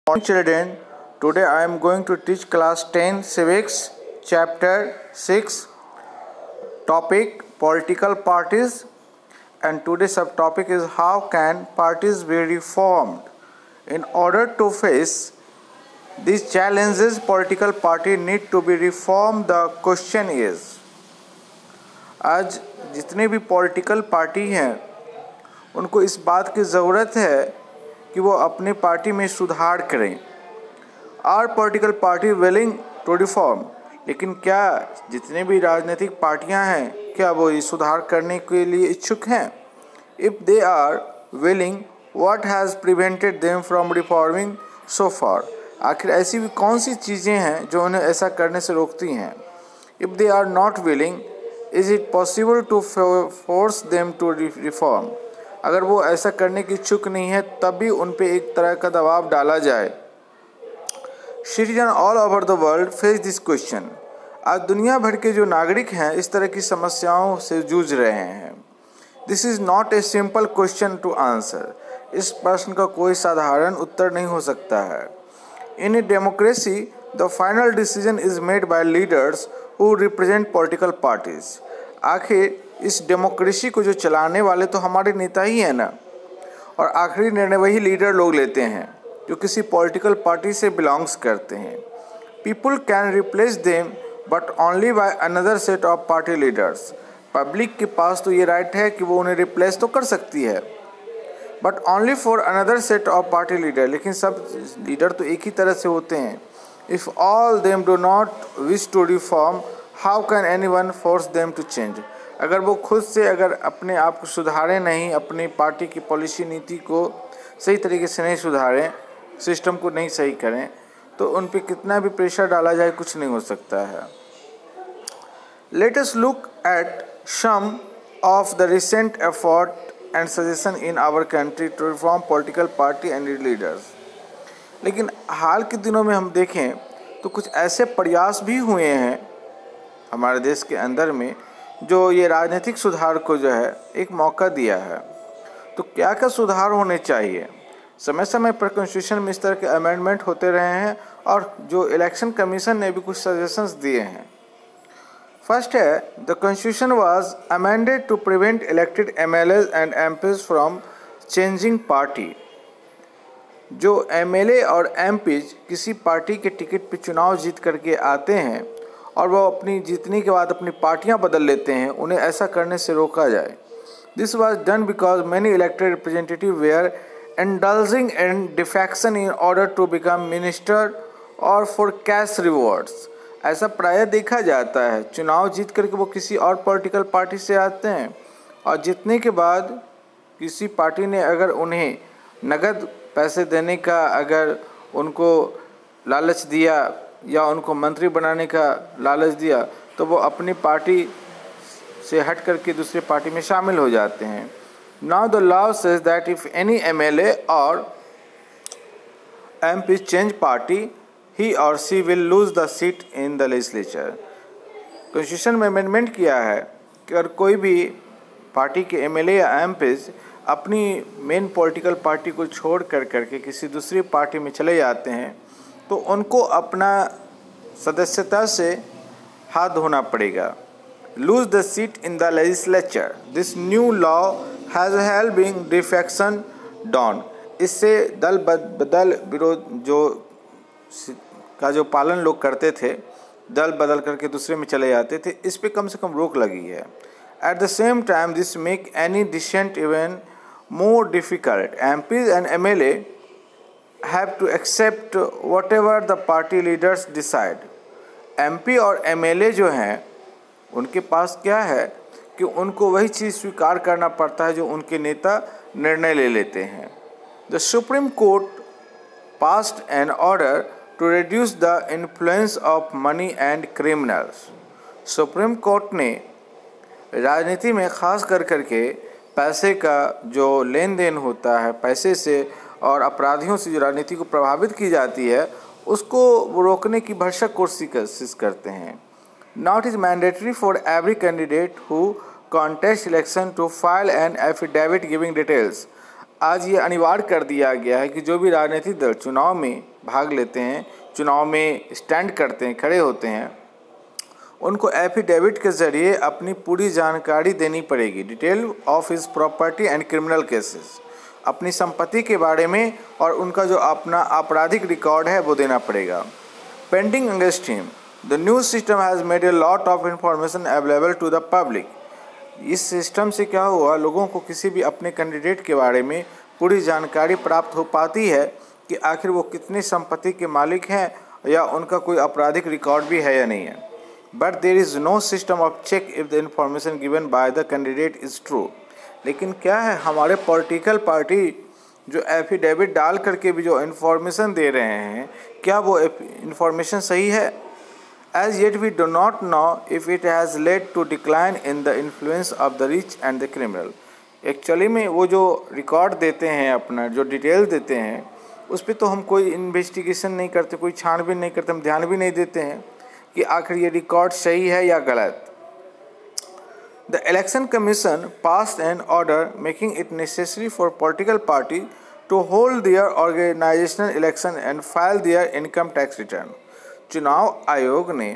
Morning children, today I am going to teach class 10 civics chapter 6 topic political parties, and today's subtopic is how can parties be reformed. In order to face these challenges, political party need to be reformed. The question is, आज जितने भी political party हैं उनको इस बात की ज़रूरत है कि वो अपनी पार्टी में सुधार करें। Are political party willing to reform, लेकिन क्या जितने भी राजनीतिक पार्टियां हैं क्या वो ये सुधार करने के लिए इच्छुक हैं? If they are willing, what has prevented them from reforming so far? आखिर ऐसी भी कौन सी चीज़ें हैं जो उन्हें ऐसा करने से रोकती हैं? If they are not willing, is it possible to force them to reform? अगर वो ऐसा करने की इच्छुक नहीं है तब भी उन पे एक तरह का दबाव डाला जाए। Citizen all over the world face this question. आज दुनिया भर के जो नागरिक हैं इस तरह की समस्याओं से जूझ रहे हैं। This is not a simple question to answer. इस प्रश्न का कोई साधारण उत्तर नहीं हो सकता है। In a democracy the final decision is made by leaders who represent political parties. आखिर इस डेमोक्रेसी को जो चलाने वाले तो हमारे नेता ही हैं ना, और आखिरी निर्णय वही लीडर लोग लेते हैं जो किसी पॉलिटिकल पार्टी से बिलोंग्स करते हैं। People can replace them but only by another set of party leaders. Public के पास तो ये राइट है कि वो उन्हें रिप्लेस तो कर सकती है, but only for another set of party leader. लेकिन सब लीडर तो एक ही तरह से होते हैं। If all them do not wish to reform, how can anyone force them to change? अगर वो खुद से अगर अपने आप को सुधारें नहीं, अपनी पार्टी की पॉलिसी नीति को सही तरीके से नहीं सुधारें, सिस्टम को नहीं सही करें, तो उन पे कितना भी प्रेशर डाला जाए कुछ नहीं हो सकता है। Let us look at some of the recent effort and suggestion in our country to reform political party and leaders. लेकिन हाल के दिनों में हम देखें तो कुछ ऐसे प्रयास भी हुए हैं हमारे देश के अंदर में जो ये राजनीतिक सुधार को जो है एक मौका दिया है। तो क्या क्या सुधार होने चाहिए? समय समय पर कॉन्स्टिट्यूशन में इस तरह के अमेंडमेंट होते रहे हैं और जो इलेक्शन कमीशन ने भी कुछ सजेशंस दिए हैं। फर्स्ट है, the constitution was amended to prevent elected MLAs and MPs from changing party. जो एमएलए और एमपीज किसी पार्टी के टिकट पर चुनाव जीत करके आते हैं और वो अपनी जीतने के बाद अपनी पार्टियां बदल लेते हैं, उन्हें ऐसा करने से रोका जाए। This was done because many elected representative were indulging in defection in order to become minister और फॉर कैश रिवॉर्ड्स। ऐसा प्रायः देखा जाता है, चुनाव जीत करके वो किसी और पॉलिटिकल पार्टी से आते हैं और जीतने के बाद किसी पार्टी ने अगर उन्हें नगद पैसे देने का अगर उनको लालच दिया या उनको मंत्री बनाने का लालच दिया तो वो अपनी पार्टी से हट करके दूसरी पार्टी में शामिल हो जाते हैं। Now the law says that if any MLA or MP change party, he or she will lose the seat in the legislature. Constitution में अमेंडमेंट किया है कि अगर कोई भी पार्टी के एमएलए या एमपीज अपनी मेन पॉलिटिकल पार्टी को छोड़ कर करके किसी दूसरी पार्टी में चले जाते हैं तो उनको अपना सदस्यता से हाथ धोना पड़ेगा। Loose the seat in the legislature. This new law has helping defection down. इससे दल बदल विरोध जो पालन लोग करते थे, दल बदल करके दूसरे में चले जाते थे, इस पे कम से कम रोक लगी है। At the same time this make any dissent even more difficult. MPs and MLA have to accept whatever the party leaders decide। MP और एमएलए जो हैं उनके पास क्या है कि उनको वही चीज़ स्वीकार करना पड़ता है जो उनके नेता निर्णय ले लेते हैं। The supreme court passed an order to reduce the influence of money and criminals. Supreme court ने राजनीति में ख़ास कर करके पैसे का जो लेन देन होता है, पैसे से और अपराधियों से जो राजनीति को प्रभावित की जाती है उसको वो रोकने की भरसक कोशिश करते हैं। Not is mandatory for every candidate who contest election to file an affidavit giving details. आज ये अनिवार्य कर दिया गया है कि जो भी राजनीतिक दल चुनाव में भाग लेते हैं, चुनाव में स्टैंड करते हैं, खड़े होते हैं, उनको एफिडेविट के ज़रिए अपनी पूरी जानकारी देनी पड़ेगी, detail of his property and criminal cases, अपनी संपत्ति के बारे में और उनका जो अपना आपराधिक रिकॉर्ड है वो देना पड़ेगा। Pending against him the new system has made a lot of information available to the public. इस सिस्टम से क्या हुआ, लोगों को किसी भी अपने कैंडिडेट के बारे में पूरी जानकारी प्राप्त हो पाती है कि आखिर वो कितनी संपत्ति के मालिक हैं या उनका कोई आपराधिक रिकॉर्ड भी है या नहीं है। But there is no system of check if the information given by the candidate is true. लेकिन क्या है, हमारे पॉलिटिकल पार्टी जो एफिडेविट डाल करके भी जो इन्फॉर्मेशन दे रहे हैं, क्या वो इन्फॉर्मेशन सही है? As yet we do not know if it has led to decline in the influence of the rich and the criminal. Actually में वो जो रिकॉर्ड देते हैं, अपना जो डिटेल देते हैं, उस पर तो हम कोई इन्वेस्टिगेशन नहीं करते, कोई छानबीन नहीं करते, हम ध्यान भी नहीं देते हैं कि आखिर ये रिकॉर्ड सही है या गलत। The Election Commission passed an order making it necessary for political parties to hold their organizational election and file their income tax return. चुनाव आयोग ने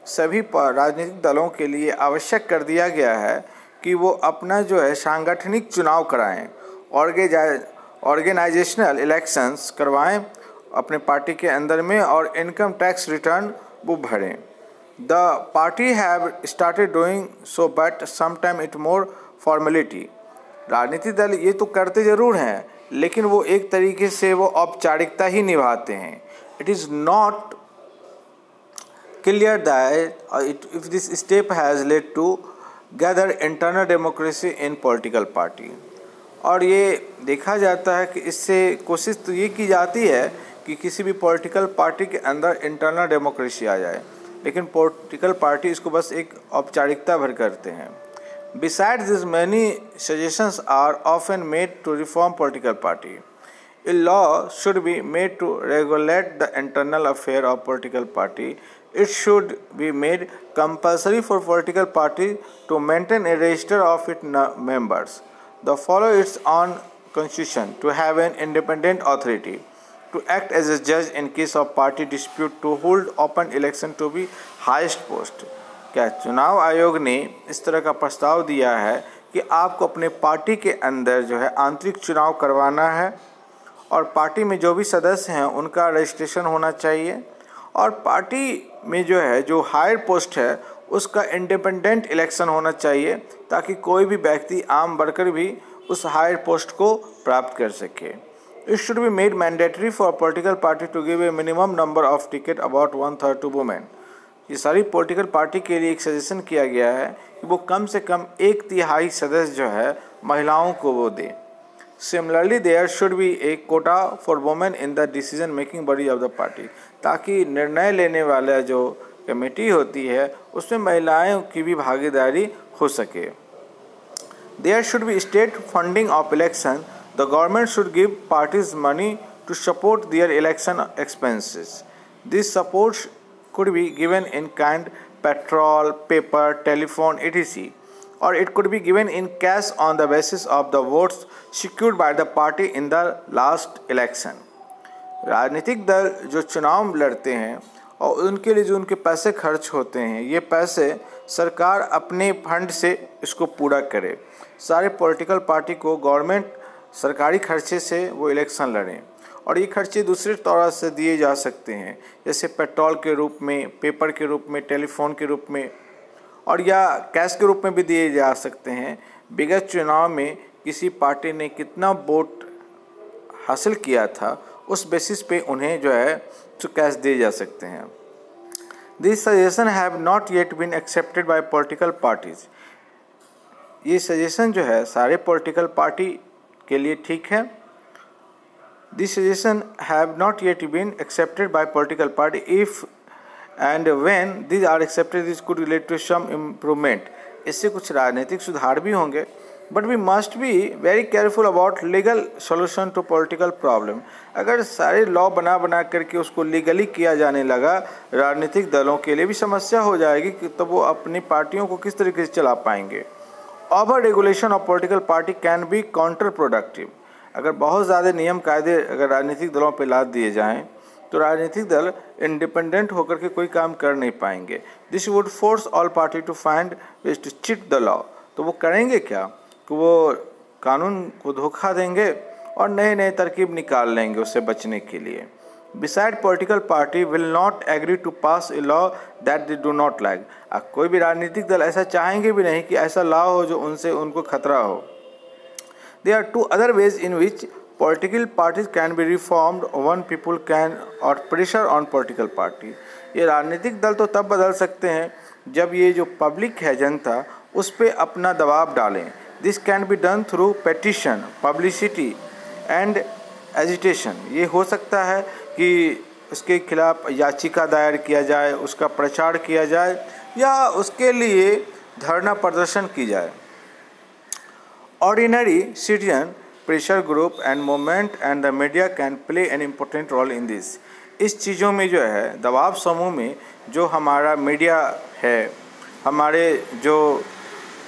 सभी राजनीतिक दलों के लिए आवश्यक कर दिया गया है कि वो अपना जो है सांगठनिक चुनाव कराएं, ऑर्गेनाइजेशनल इलेक्शंस करवाएं अपने पार्टी के अंदर में, और इनकम टैक्स रिटर्न वो भरें। The party have started doing so, but sometime it more formality. राजनीतिक दल ये तो करते ज़रूर हैं, लेकिन वो एक तरीके से वो औपचारिकता ही निभाते हैं। It is not clear that if this step has led to gather internal democracy in political party. और ये देखा जाता है कि इससे कोशिश तो ये की जाती है कि किसी भी पॉलिटिकल पार्टी के अंदर इंटरनल डेमोक्रेसी आ जाए, लेकिन पॉलिटिकल पार्टी इसको बस एक औपचारिकता भर करते हैं। Beside this many suggestions are often made to reform political party. A law should be made to regulate the internal affair of political party. It should be made compulsory for political party to maintain a register of it members, the follow its own constitution, to have an independent authority, to act as a judge in case of party dispute, to hold open election to be highest post। क्या चुनाव आयोग ने इस तरह का प्रस्ताव दिया है कि आपको अपने पार्टी के अंदर जो है आंतरिक चुनाव करवाना है, और पार्टी में जो भी सदस्य हैं उनका रजिस्ट्रेशन होना चाहिए, और पार्टी में जो है जो हायर पोस्ट है उसका इंडिपेंडेंट इलेक्शन होना चाहिए, ताकि कोई भी व्यक्ति, आम वर्कर भी उस हायर पोस्ट को प्राप्त कर सके। It should be made mandatory for a political party to give a minimum number of ticket about 1/3 to women। ये सारी पॉलिटिकल पार्टी के लिए एक सजेशन किया गया है कि वो कम से कम 1/3 सदस्य जो है महिलाओं को वो दे। Similarly, there should be a quota for women in the decision making body of the party, ताकि निर्णय लेने वाला जो कमेटी होती है उसमें महिलाओं की भी भागीदारी हो सके। There should be state funding of election। The government should give parties money to support their election expenses. This support could be given in kind, petrol, paper, telephone, etc. Or it could be given in cash on the basis of the votes secured by the party in the last election। राजनीतिक दल जो चुनाव लड़ते हैं और उनके लिए जो उनके पैसे खर्च होते हैं, ये पैसे सरकार अपने फंड से इसको पूरा करे। सारे पॉलिटिकल पार्टी को गवर्नमेंट सरकारी खर्चे से वो इलेक्शन लड़ें, और ये खर्चे दूसरे तौर से दिए जा सकते हैं, जैसे पेट्रोल के रूप में, पेपर के रूप में, टेलीफोन के रूप में, और या कैश के रूप में भी दिए जा सकते हैं। विगत चुनाव में किसी पार्टी ने कितना वोट हासिल किया था उस बेसिस पे उन्हें जो है तो कैश दिए जा सकते हैं। This suggestion have not yet been accepted by political parties. ये सजेशन जो है सारे पॉलिटिकल पार्टी के लिए ठीक है। This suggestion have not yet been accepted by political party. If and when this are accepted this could relate to some improvement. इससे कुछ राजनीतिक सुधार भी होंगे, but we must be very careful about legal solution to political problem. अगर सारे law बना करके उसको लीगली किया जाने लगा, राजनीतिक दलों के लिए भी समस्या हो जाएगी कि तब वो अपनी पार्टियों को किस तरीके से चला पाएंगे। Over regulation of political party can be counter productive. अगर बहुत ज़्यादा नियम कायदे अगर राजनीतिक दलों पर लाद दिए जाएं तो राजनीतिक दल इंडिपेंडेंट होकर के कोई काम कर नहीं पाएंगे। This would force all party to find ways to cheat the law. तो वो करेंगे क्या कि वो कानून को धोखा देंगे और नए नए तरकीब निकाल लेंगे उससे बचने के लिए। Beside political party will not agree to pass a law that they do not like. कोई भी राजनीतिक दल ऐसा चाहेंगे भी नहीं कि ऐसा लॉ हो जो उनको खतरा हो। There are two other ways in which political parties can be reformed. One, people can or pressure on political party. ये राजनीतिक दल तो तब बदल सकते हैं जब ये जो पब्लिक है, जनता, उस पर अपना दबाव डालें। This can be done through petition, publicity and agitation. ये हो सकता है कि उसके खिलाफ याचिका दायर किया जाए, उसका प्रचार किया जाए या उसके लिए धरना प्रदर्शन की जाए। Ordinary citizen, pressure group and movement and the media can play an important role in this. इस चीज़ों में जो है दबाव समूह में जो हमारा मीडिया है, हमारे जो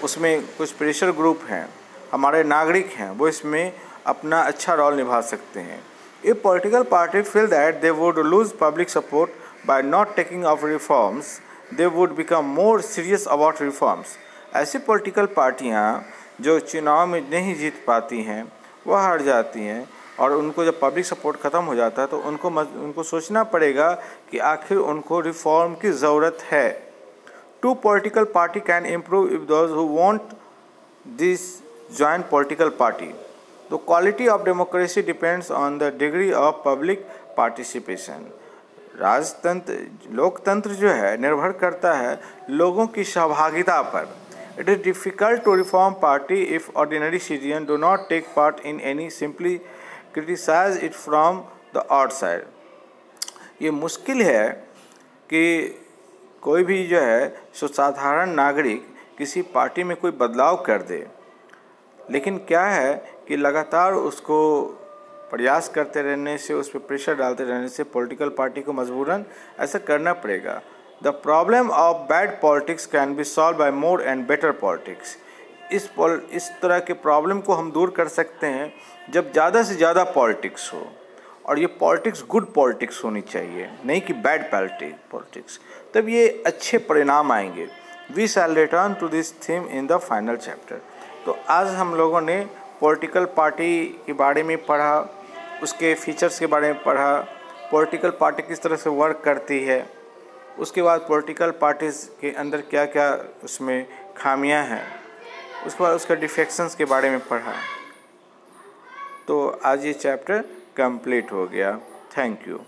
उसमें कुछ प्रेशर ग्रुप हैं, हमारे नागरिक हैं, वो इसमें अपना अच्छा रोल निभा सकते हैं। If political parties feel that they would lose public support by not taking of reforms, they would become more serious about reforms. ऐसी पॉलिटिकल पार्टियाँ जो चुनाव में नहीं जीत पाती हैं, वह हार जाती हैं और उनको जब पब्लिक सपोर्ट ख़त्म हो जाता है तो उनको सोचना पड़ेगा कि आखिर उनको रिफॉर्म की ज़रूरत है। To political party can improve if those who want this join political party. The quality of democracy depends on the degree of public participation. लोकतंत्र जो है निर्भर करता है लोगों की सहभागिता पर। It is difficult to reform party if ordinary citizens do not take part in any, simply criticize it from the outside. ये मुश्किल है कि कोई भी जो है सो साधारण नागरिक किसी पार्टी में कोई बदलाव कर दे, लेकिन क्या है कि लगातार उसको प्रयास करते रहने से, उस पर प्रेशर डालते रहने से पॉलिटिकल पार्टी को मजबूरन ऐसा करना पड़ेगा। The problem of bad politics can be solved by more and better politics. इस तरह के प्रॉब्लम को हम दूर कर सकते हैं जब ज़्यादा से ज़्यादा पॉलिटिक्स हो, और ये पॉलिटिक्स गुड पॉलिटिक्स होनी चाहिए, नहीं कि बैड पॉलिटिक्स। तब ये अच्छे परिणाम आएंगे। We shall return to this theme in the final chapter. तो आज हम लोगों ने पॉलिटिकल पार्टी के बारे में पढ़ा, उसके फीचर्स के बारे में पढ़ा, पॉलिटिकल पार्टी किस तरह से वर्क करती है, उसके बाद पॉलिटिकल पार्टीज़ के अंदर क्या क्या उसमें खामियां हैं, उसके बाद उसका डिफेक्शंस के बारे में पढ़ा। तो आज ये चैप्टर कंप्लीट हो गया। Thank you.